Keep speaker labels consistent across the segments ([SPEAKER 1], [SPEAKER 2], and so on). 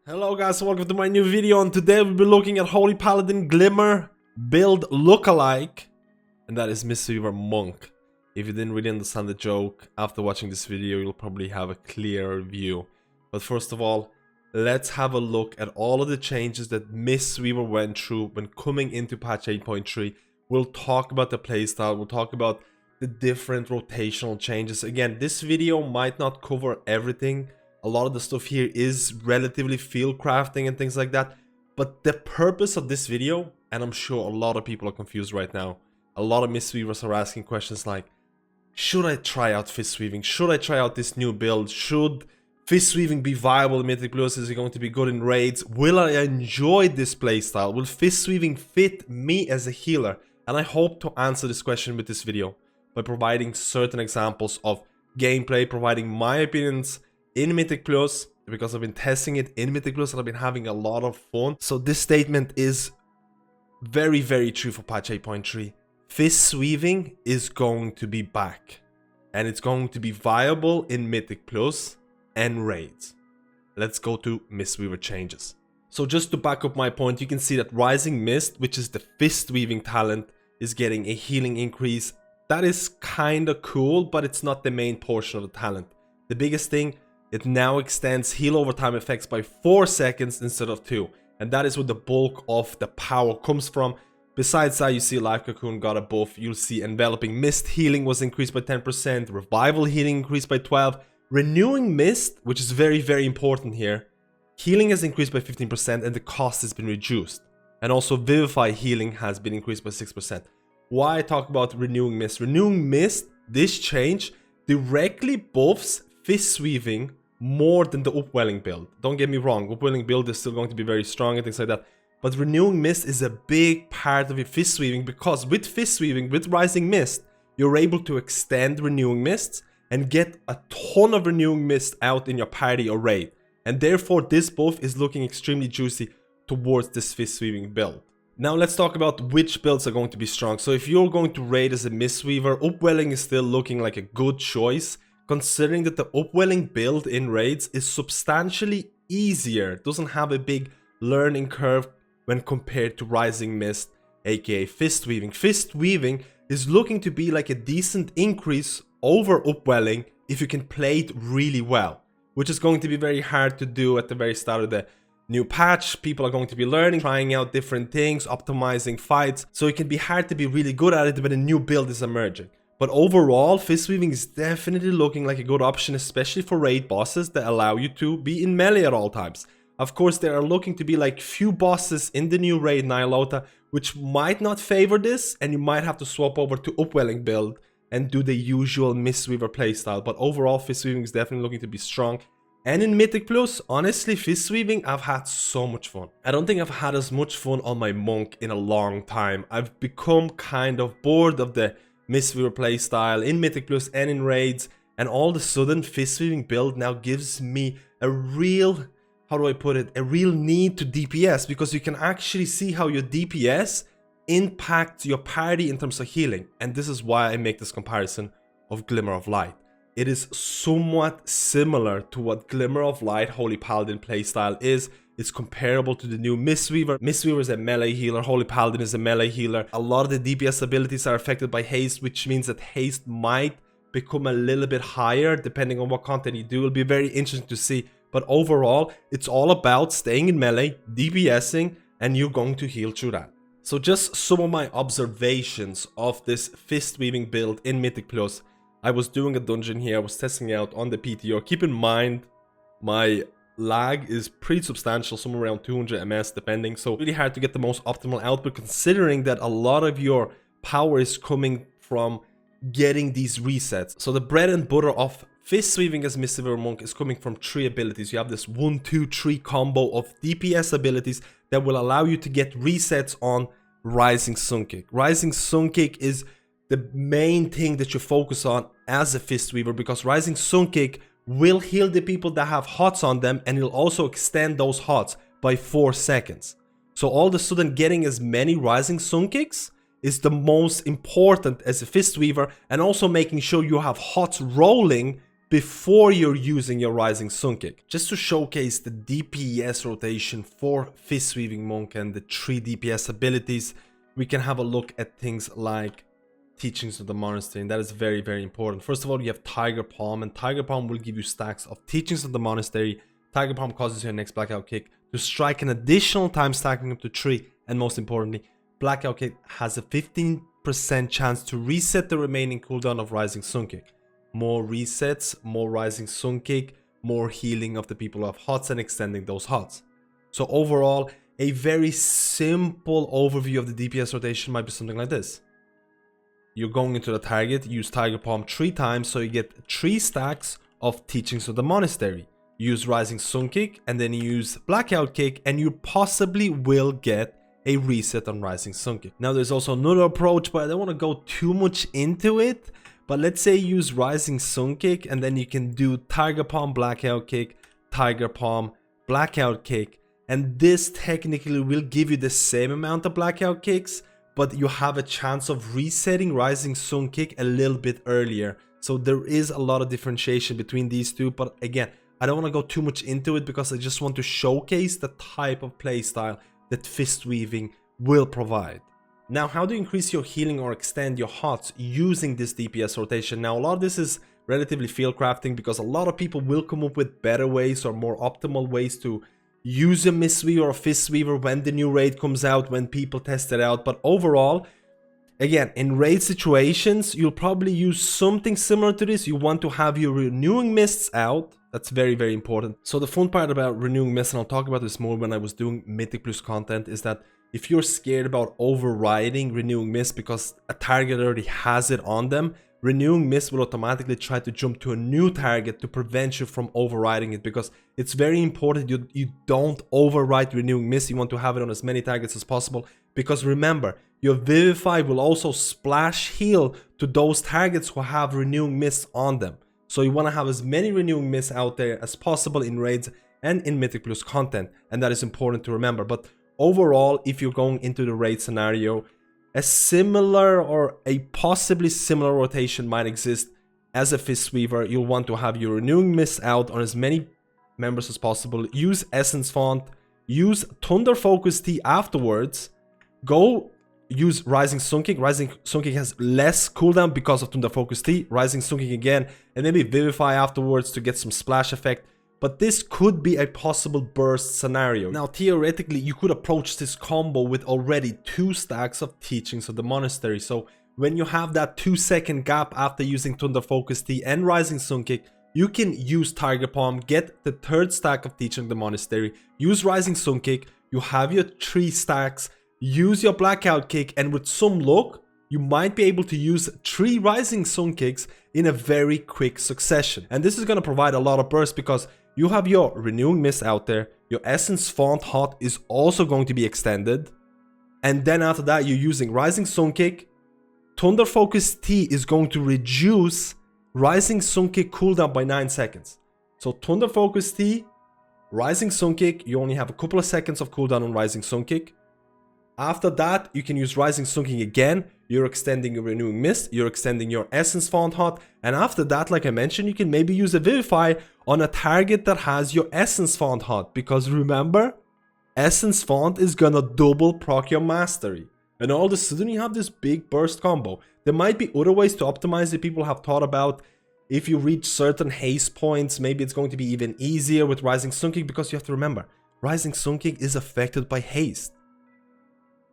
[SPEAKER 1] Hello guys, welcome to my new video, and today we'll be looking at Holy Paladin Glimmer build lookalike, and that is Mistweaver Monk. If you didn't really understand the joke, after watching this video you'll probably have a clearer view. But first of all, let's have a look at all of the changes that Mistweaver went through when coming into patch 8.3. We'll talk about the playstyle, we'll talk about the different rotational changes. Again, this video might not cover everything. A lot of the stuff here is relatively field crafting and things like that. But the purpose of this video, and I'm sure a lot of people are confused right now. A lot of Mistweavers are asking questions like, should I try out Fistweaving? Should I try out this new build? Should Fistweaving be viable in Mythic Plus? Is it going to be good in raids? Will I enjoy this playstyle? Will Fistweaving fit me as a healer? And I hope to answer this question with this video by providing certain examples of gameplay, providing my opinions in Mythic Plus, because I've been testing it in Mythic Plus and I've been having a lot of fun. So this statement is very, very true for patch 8.3. Fistweaving is going to be back, and it's going to be viable in Mythic Plus and raids. Let's go to Mistweaver changes. So just to back up my point, you can see that Rising Mist, which is the Fistweaving talent, is getting a healing increase. That is kind of cool, but it's not the main portion of the talent. The biggest thing, it now extends heal over time effects by 4 seconds instead of 2. And that is where the bulk of the power comes from. Besides that, you see Life Cocoon got a buff. You'll see Enveloping Mist healing was increased by 10%. Revival healing increased by 12%. Renewing Mist, which is very, very important here. Healing has increased by 15% and the cost has been reduced. And also Vivify healing has been increased by 6%. Why I talk about Renewing Mist? Renewing Mist, this change directly buffs Fistweaving more than the Upwelling build. Don't get me wrong, Upwelling build is still going to be very strong and things like that. But Renewing Mist is a big part of your Fistweaving, because with Fistweaving, with Rising Mist, you're able to extend Renewing Mists and get a ton of Renewing Mist out in your party or raid. And therefore this buff is looking extremely juicy towards this Fistweaving build. Now let's talk about which builds are going to be strong. So if you're going to raid as a Mistweaver, Upwelling is still looking like a good choice, considering that the Upwelling build in raids is substantially easier. It doesn't have a big learning curve when compared to Rising Mist, aka Fistweaving. Fistweaving is looking to be like a decent increase over Upwelling if you can play it really well, which is going to be very hard to do at the very start of the new patch. People are going to be learning, trying out different things, optimizing fights, so it can be hard to be really good at it when a new build is emerging. But overall, Fistweaving is definitely looking like a good option, especially for raid bosses that allow you to be in melee at all times. Of course, there are looking to be like few bosses in the new raid Nihilota, which might not favor this, and you might have to swap over to Upwelling build and do the usual Mistweaver playstyle. But overall, Fistweaving is definitely looking to be strong. And in Mythic Plus, honestly, Fistweaving, I've had so much fun. I don't think I've had as much fun on my Monk in a long time. I've become kind of bored of the Mistweaver playstyle in Mythic Plus and in raids, and all of a sudden Fistweaving build now gives me a real, how do I put it, a real need to DPS, because you can actually see how your DPS impacts your party in terms of healing. And this is why I make this comparison of Glimmer of Light. It is somewhat similar to what Glimmer of Light Holy Paladin playstyle is. It's comparable to the new Mistweaver. Mistweaver is a melee healer, Holy Paladin is a melee healer. A lot of the DPS abilities are affected by haste, which means that haste might become a little bit higher depending on what content you do. It'll be very interesting to see. But overall, it's all about staying in melee, DPSing, and you're going to heal through that. So just some of my observations of this Fistweaving build in Mythic Plus. I was doing a dungeon here, I was testing out on the PTO. Keep in mind, my lag is pretty substantial, somewhere around 200 ms depending, so really hard to get the most optimal output, considering that a lot of your power is coming from getting these resets. So the bread and butter of Fistweaving as Mistweaver Monk is coming from 3 abilities. You have this 1, 2, 3 combo of DPS abilities that will allow you to get resets on Rising Sunkick. Rising Sunkick is the main thing that you focus on as a Fistweaver, because Rising Sunkick will heal the people that have HOTS on them, and it'll also extend those HOTS by 4 seconds. So all of a sudden getting as many Rising Sunkicks is the most important as a Fistweaver, and also making sure you have HOTS rolling before you're using your Rising Sun Kick. Just to showcase the DPS rotation for Fistweaving Monk and the 3 DPS abilities, we can have a look at things like Teachings of the Monastery, and that is very, very important. First of all, you have Tiger Palm, and Tiger Palm will give you stacks of Teachings of the Monastery. Tiger Palm causes your next Blackout Kick to strike an additional time, stacking up to 3, and most importantly, Blackout Kick has a 15% chance to reset the remaining cooldown of Rising Sun Kick. More resets, more Rising Sun Kick, more healing of the people who have HOTS and extending those HOTS. So overall, a very simple overview of the DPS rotation might be something like this. You're going into the target, use Tiger Palm 3 times, so you get 3 stacks of Teachings of the Monastery. Use Rising Sun Kick, and then use Blackout Kick, and you possibly will get a reset on Rising Sun Kick. Now there's also another approach, but I don't want to go too much into it. But let's say you use Rising Sun Kick, and then you can do Tiger Palm, Blackout Kick, Tiger Palm, Blackout Kick. And this technically will give you the same amount of Blackout Kicks, but you have a chance of resetting Rising Sun Kick a little bit earlier. So there is a lot of differentiation between these two, but again, I don't want to go too much into it because I just want to showcase the type of playstyle that Fistweaving will provide. Now, how to increase your healing or extend your HOTS using this DPS rotation? Now, a lot of this is relatively field crafting because a lot of people will come up with better ways or more optimal ways to use a Mistweaver or a Fistweaver when the new raid comes out, when people test it out. But overall, again, in raid situations, you'll probably use something similar to this. You want to have your Renewing Mists out. That's very, very important. So the fun part about Renewing Mists, and I'll talk about this more when I was doing Mythic Plus content, is that if you're scared about overriding Renewing Mist because a target already has it on them, Renewing Mist will automatically try to jump to a new target to prevent you from overriding it, because it's very important you don't override Renewing Mist. You want to have it on as many targets as possible, because remember, your Vivify will also splash heal to those targets who have Renewing Mist on them. So you want to have as many Renewing Mists out there as possible in raids and in Mythic Plus content, and that is important to remember. But overall, if you're going into the raid scenario, a similar or a possibly similar rotation might exist as a Fistweaver. You'll want to have your Renewing Mist out on as many members as possible. Use Essence Font, use Thunder Focus Tea afterwards, go use Rising Sun Kick. Rising Sun Kick has less cooldown because of Thunder Focus Tea. Rising Sun Kick again, and maybe Vivify afterwards to get some splash effect. But this could be a possible burst scenario. Now, theoretically, you could approach this combo with already 2 stacks of Teachings of the Monastery. So when you have that 2-second gap after using Thunder Focus Tea and Rising Sun Kick, you can use Tiger Palm, get the 3rd stack of Teaching of the Monastery, use Rising Sun Kick, you have your 3 stacks, use your Blackout Kick, and with some luck, you might be able to use 3 Rising Sun Kicks in a very quick succession. And this is going to provide a lot of burst because you have your Renewing Mist out there, your Essence Font HOT is also going to be extended, and then after that you're using Rising Sun Kick. Thunder Focus Tea is going to reduce Rising Sun Kick cooldown by 9 seconds. So Thunder Focus Tea, Rising Sun Kick, you only have a couple of seconds of cooldown on Rising Sun Kick. After that, you can use Rising Sun Kick again, you're extending your Renewing Mist, you're extending your Essence Font HOT, and after that, like I mentioned, you can maybe use a Vivify on a target that has your Essence Font HOT, because remember, Essence Font is gonna double proc your Mastery. And all of a sudden you have this big burst combo. There might be other ways to optimize it. People have thought about if you reach certain haste points, maybe it's going to be even easier with Rising Sun Kick, because you have to remember, Rising Sun Kick is affected by haste.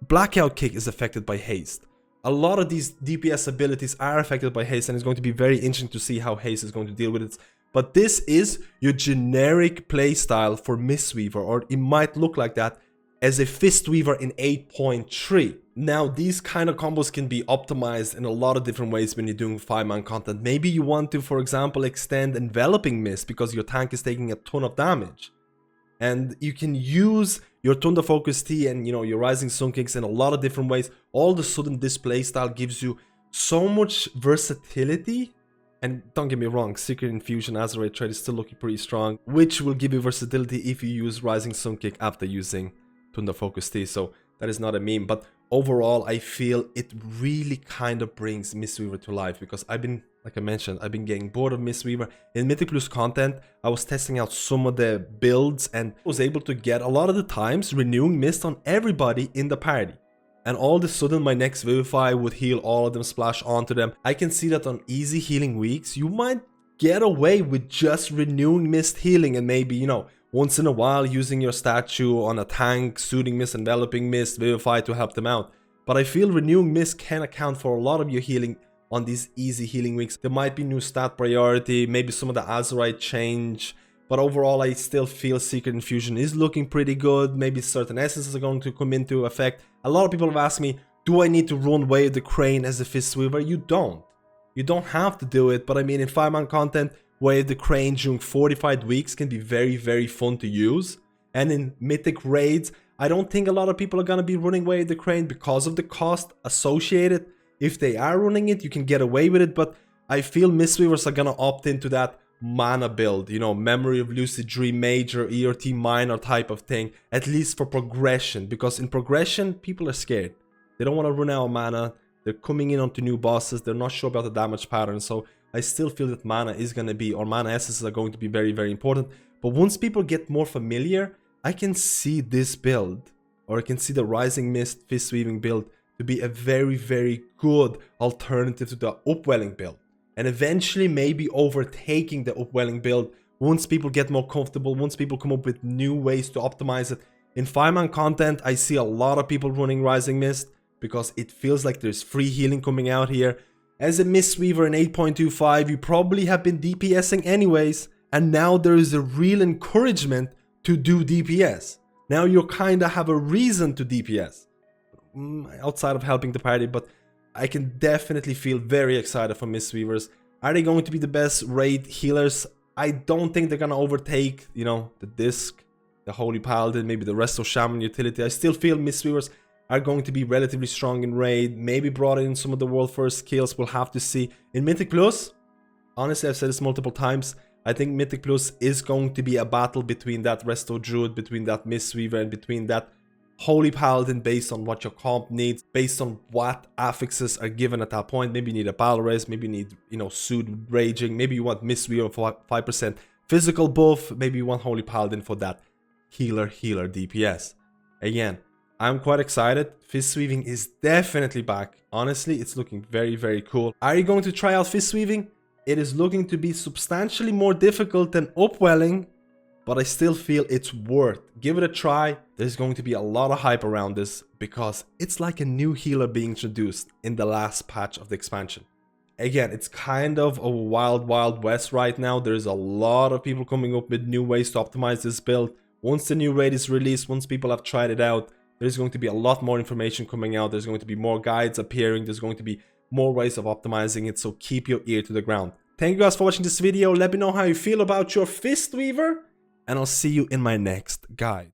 [SPEAKER 1] Blackout Kick is affected by haste. A lot of these DPS abilities are affected by haste, and it's going to be very interesting to see how haste is going to deal with it. But this is your generic playstyle for Mistweaver, or it might look like that as a Fistweaver in 8.3. Now, these kind of combos can be optimized in a lot of different ways when you're doing 5-man content. Maybe you want to, for example, extend Enveloping Mist because your tank is taking a ton of damage. And you can use your Thunder Focus Tea and your Rising Sun Kicks in a lot of different ways. All of a sudden, this playstyle gives you so much versatility. And don't get me wrong, Secret Infusion Azeroth trade is still looking pretty strong, which will give you versatility if you use Rising Sun Kick after using Thunder Focus Tea. So that is not a meme. But overall, I feel it really kind of brings Mistweaver to life, because I've been, like I mentioned, I've been getting bored of Mistweaver. In Mythic Plus content, I was testing out some of the builds and was able to get a lot of the times renewing Mist on everybody in the party. And all of a sudden my next Vivify would heal all of them, splash onto them. I can see that on easy healing weeks, you might get away with just renewing Mist healing and maybe, you know, once in a while using your statue on a tank, Soothing Mist, Enveloping Mist, Vivify to help them out. But I feel renewing Mist can account for a lot of your healing on these easy healing weeks. There might be new stat priority, maybe some of the Azeroth change, but overall I still feel Secret Infusion is looking pretty good. Maybe certain essences are going to come into effect. A lot of people have asked me, do I need to run Wave the Crane as a Fistweaver? You don't. You don't have to do it, but I mean, in 5-man content, Wave the Crane during 45 weeks can be very, very fun to use. And in Mythic raids, I don't think a lot of people are going to be running Wave the Crane because of the cost associated. If they are running it, you can get away with it, but I feel Mistweavers are going to opt into that mana build, you know, Memory of Lucid Dream Major, ERT Minor type of thing, at least for progression, because in progression, people are scared. They don't want to run out of mana. They're coming in onto new bosses. They're not sure about the damage pattern. So I still feel that mana is going to be, or mana essences are going to be very, very important. But once people get more familiar, I can see this build, or I can see the Rising Mist Fistweaving build to be a very, very good alternative to the Upwelling build. And eventually maybe overtaking the Upwelling build once people get more comfortable, once people come up with new ways to optimize it. In 5-man content, I see a lot of people running Rising Mist because it feels like there's free healing coming out here. As a Mistweaver in 8.25, you probably have been DPSing anyways, and now there is a real encouragement to do DPS. Now you kinda have a reason to DPS, outside of helping the party, but I can definitely feel very excited for Mistweavers. Are they going to be the best raid healers? I don't think they're gonna overtake, you know, the Disc, the Holy Paladin, maybe the Resto Shaman utility. I still feel Mistweavers are going to be relatively strong in raid, maybe brought in some of the world first skills, we'll have to see. In Mythic Plus, honestly, I've said this multiple times, I think Mythic Plus is going to be a battle between that Resto Druid, between that Mistweaver, and between that Holy Paladin, based on what your comp needs, based on what affixes are given at that point. Maybe you need a Battle Res, maybe you need, you know, Soothe Raging, maybe you want Mistweaver for 5% physical buff, maybe you want Holy Paladin for that healer DPS. Again, I'm quite excited. Fistweaving is definitely back. Honestly, it's looking very, very cool. Are you going to try out Fistweaving? It is looking to be substantially more difficult than Upwelling, but I still feel it's worth. Give it a try. There's going to be a lot of hype around this because it's like a new healer being introduced in the last patch of the expansion. Again, it's kind of a wild, wild west right now. There's a lot of people coming up with new ways to optimize this build. Once the new raid is released, once people have tried it out, there's going to be a lot more information coming out. There's going to be more guides appearing. There's going to be more ways of optimizing it. So keep your ear to the ground. Thank you guys for watching this video. Let me know how you feel about your Fistweaver, and I'll see you in my next guide.